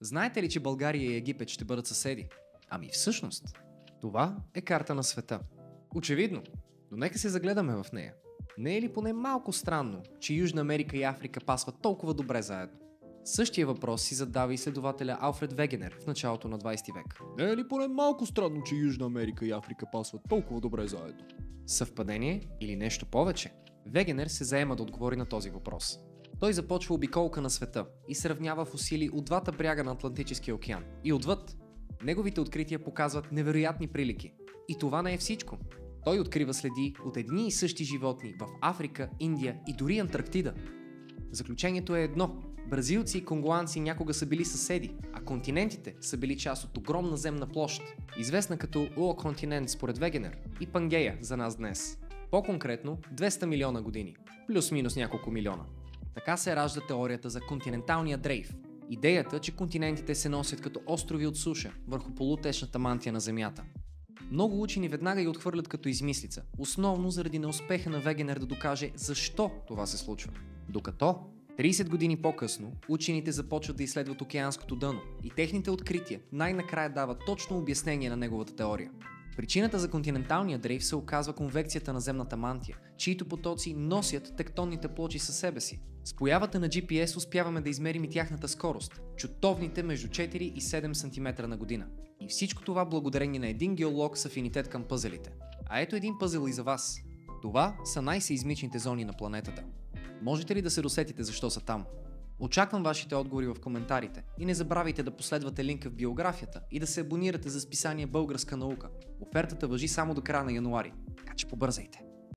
Знаете ли, че България и Египет ще бъдат съседи? Ами всъщност, това е карта на света. Очевидно, но нека се загледаме в нея. Не е ли поне малко странно, че Южна Америка и Африка пасват толкова добре заедно? Същия въпрос си задава изследователя Алфред Вегенер в началото на 20 век. Не е ли поне малко странно, че Южна Америка и Африка пасват толкова добре заедно? Съвпадение или нещо повече? Вегенер се заема да отговори на този въпрос. Той започва обиколка на света и сравнява фосили от двата бряга на Атлантическия океан и отвъд. Неговите открития показват невероятни прилики. И това не е всичко. Той открива следи от едни и същи животни в Африка, Индия и дори Антарктида. Заключението е едно. Бразилци и конгуанци някога са били съседи, а континентите са били част от огромна земна площ, известна като Уоконтинент според Вегенер и Пангея за нас днес. По-конкретно 200 милиона години, плюс-минус няколко милиона. Така се ражда теорията за континенталния дрейф. Идеята, че континентите се носят като острови от суша върху полутечната мантия на Земята. Много учени веднага я отхвърлят като измислица, основно заради неуспеха на Вегенер да докаже защо това се случва. Докато 30 години по-късно учените започват да изследват океанското дъно и техните открития най-накрая дават точно обяснение на неговата теория. Причината за континенталния дрейф се оказва конвекцията на земната мантия, чието потоци носят тектонните плочи със себе си. С появата на GPS успяваме да измерим и тяхната скорост, чутовните между 4 и 7 см на година. И всичко това благодарение на един геолог с афинитет към пъзелите. А ето един пъзел и за вас. Това са най-сеизмичните зони на планетата. Можете ли да се досетите защо са там? Очаквам вашите отговори в коментарите и не забравяйте да последвате линка в биографията и да се абонирате за списание Българска наука. Офертата важи само до края на януари, така че побързайте!